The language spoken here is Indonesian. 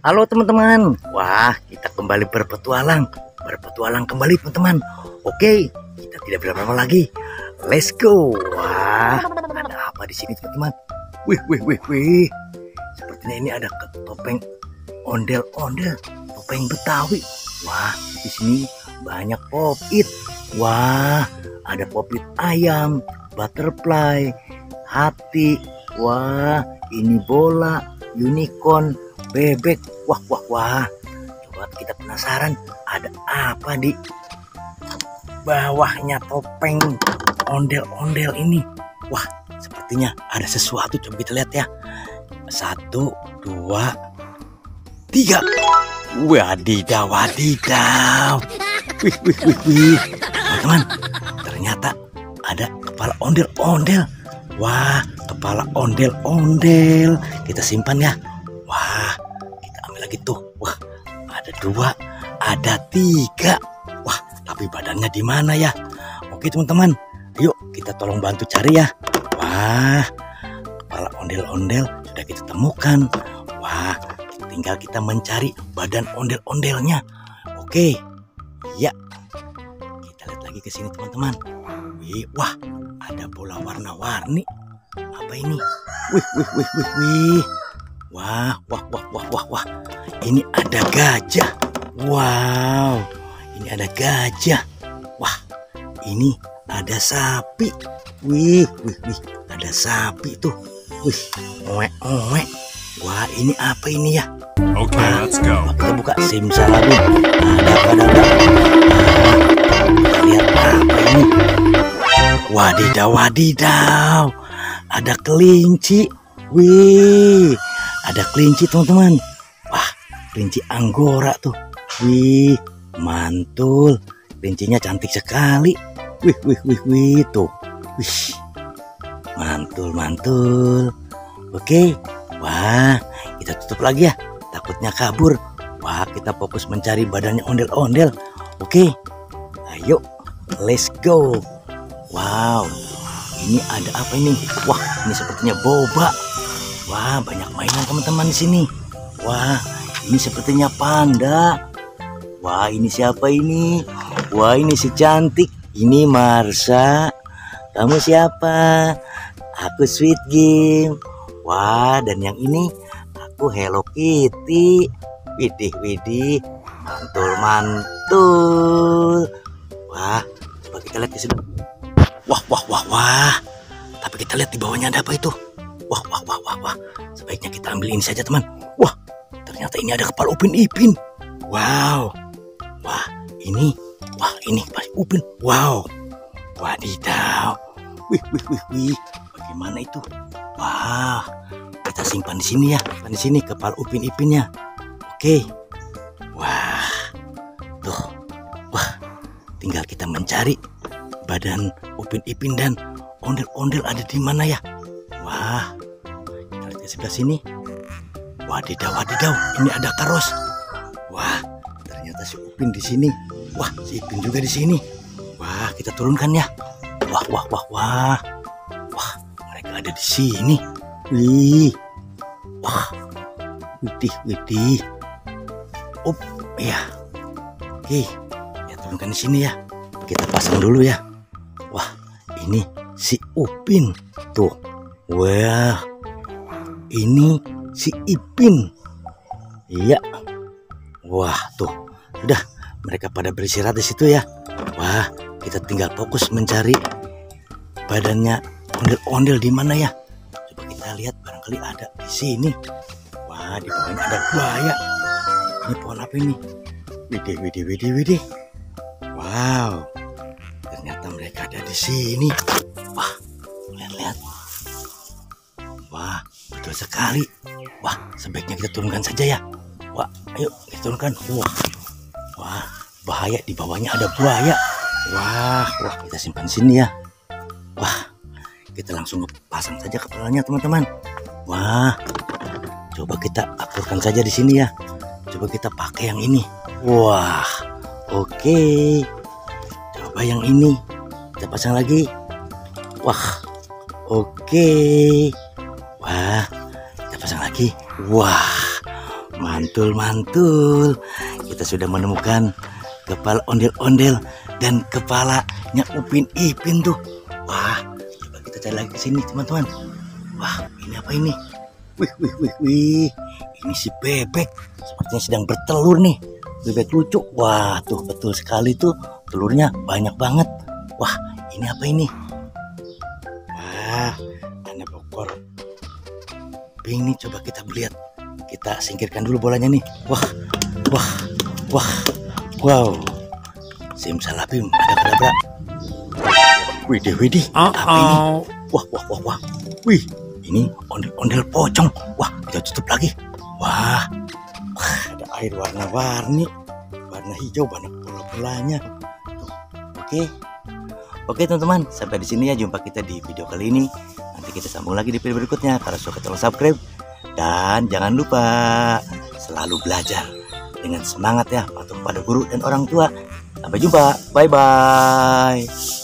Halo teman-teman. Wah, kita kembali berpetualang kembali teman-teman. Oke, kita tidak berlama-lama lagi. Let's go. Wah, ada apa di sini teman-teman? Wih. Sepertinya ini ada topeng ondel-ondel, topeng Betawi. Wah, di sini banyak pop-it. Wah, ada pop-it ayam, butterfly, hati. Wah, ini bola, unicorn, bebek. Wah. Coba kita penasaran ada apa di bawahnya topeng ondel-ondel ini. Wah, sepertinya ada sesuatu. Coba kita lihat ya. 1, 2, 3. Wadidaw. Wih. Teman-teman, ternyata ada kepala ondel-ondel. Wah, kepala ondel-ondel. Kita simpan ya. Wah, kita ambil lagi tuh. Wah, ada 2, ada 3. Wah, tapi badannya di mana ya? Oke teman-teman, yuk kita tolong bantu cari ya. Wah, kepala ondel-ondel sudah kita temukan. Wah, tinggal kita mencari badan ondel-ondelnya. Oke, ya. Kita lihat lagi ke sini teman-teman. Wah, ada bola warna-warni. Apa ini? Wih. Wah. Ini ada gajah. Wow, ini ada gajah. Wah, ini ada sapi. Wih. Ada sapi tuh. Wih, oek. Wah, ini apa ini ya? Oke, let's go. Kita buka simsalabim. Ada apa? Kita lihat apa ini? Wadidaw. Ada kelinci. Wih, ada kelinci teman-teman. Wah, kelinci anggora tuh. Wih, mantul. Kelincinya cantik sekali. Wih tuh. Wih, mantul. Oke. Wah, kita tutup lagi ya. Takutnya kabur. Wah, kita fokus mencari badannya ondel-ondel. Oke. Ayo, let's go. Wow, ini ada apa ini? Wah, ini sepertinya boba. Wah, banyak mainan teman-teman di sini. Wah, ini sepertinya panda. Wah, ini siapa ini? Wah, ini si cantik. Ini Marsha. Kamu siapa? Aku Sweet Game. Wah, dan yang ini aku Hello Kitty. Widih. Mantul. Wah, coba kita lihat di sini. Wah. Tapi kita lihat di bawahnya ada apa itu? Wah. Sebaiknya kita ambil ini saja, teman. Wah, ternyata ini ada kepala Upin Ipin. Wow. Wah, ini pasti Upin. Wow. Wadidaw. Wih. Bagaimana itu? Wah, kita simpan di sini ya. Simpan di sini kepala Upin Ipinnya. Oke. Wah. Tuh. Wah, tinggal kita mencari badan Upin Ipin dan ondel-ondel ada di mana ya? Wah, kita lihat di sebelah sini. Wadidaw, ini ada karos. Wah, ternyata si Upin di sini. Wah, si Ipin juga di sini. Wah, kita turunkan ya. Wah, mereka ada di sini. Wih, wah, widih. Up, ya. Oke, ya turunkan di sini ya. Kita pasang dulu ya. Wah, ini si Upin tuh. Wah, ini si Ipin. Iya. Wah, tuh. Sudah, mereka pada beristirahat di situ ya. Wah, kita tinggal fokus mencari badannya ondel-ondel di mana ya. Coba kita lihat, barangkali ada di sini. Wah, di bawahnya ada buaya. Ini pohon apa ini? Widih. Wow. Ternyata mereka ada di sini. Wah, lihat. Wah, betul sekali. Wah, sebaiknya kita turunkan saja ya. Wah, ayo kita turunkan. Wah, bahaya, di bawahnya ada buaya. Wah, kita simpan sini ya. Wah, kita langsung pasang saja kepalanya teman-teman. Wah, coba kita akurkan saja di sini ya. Coba kita pakai yang ini. Wah, oke. Coba yang ini kita pasang lagi. Wah, oke. Wah, kita pasang lagi. Wah, mantul mantul. Kita sudah menemukan kepala ondel-ondel dan kepalanya Upin Ipin tuh. Wah, coba kita cari lagi ke sini teman-teman. Wah, ini apa ini? Wih. Ini si bebek. Sepertinya sedang bertelur nih. Bebek lucu. Wah, tuh betul sekali tuh. Telurnya banyak banget. Wah, ini apa ini? Wah, ada bokor. Ping nih, coba kita lihat. Kita singkirkan dulu bolanya nih. Wow. Simsalabim, ada kadabra. Widih. Apa ini? Wah. Wih, ini ondel-ondel pocong. Wah, kita tutup lagi. Wah, ada air warna-warni. Warna hijau, banyak bola-bolanya. Oke teman-teman, sampai di sini ya jumpa kita di video kali ini. Nanti kita sambung lagi di video berikutnya. Kalau suka tolong subscribe dan jangan lupa selalu belajar dengan semangat ya, patuh pada guru dan orang tua. Sampai jumpa, bye bye.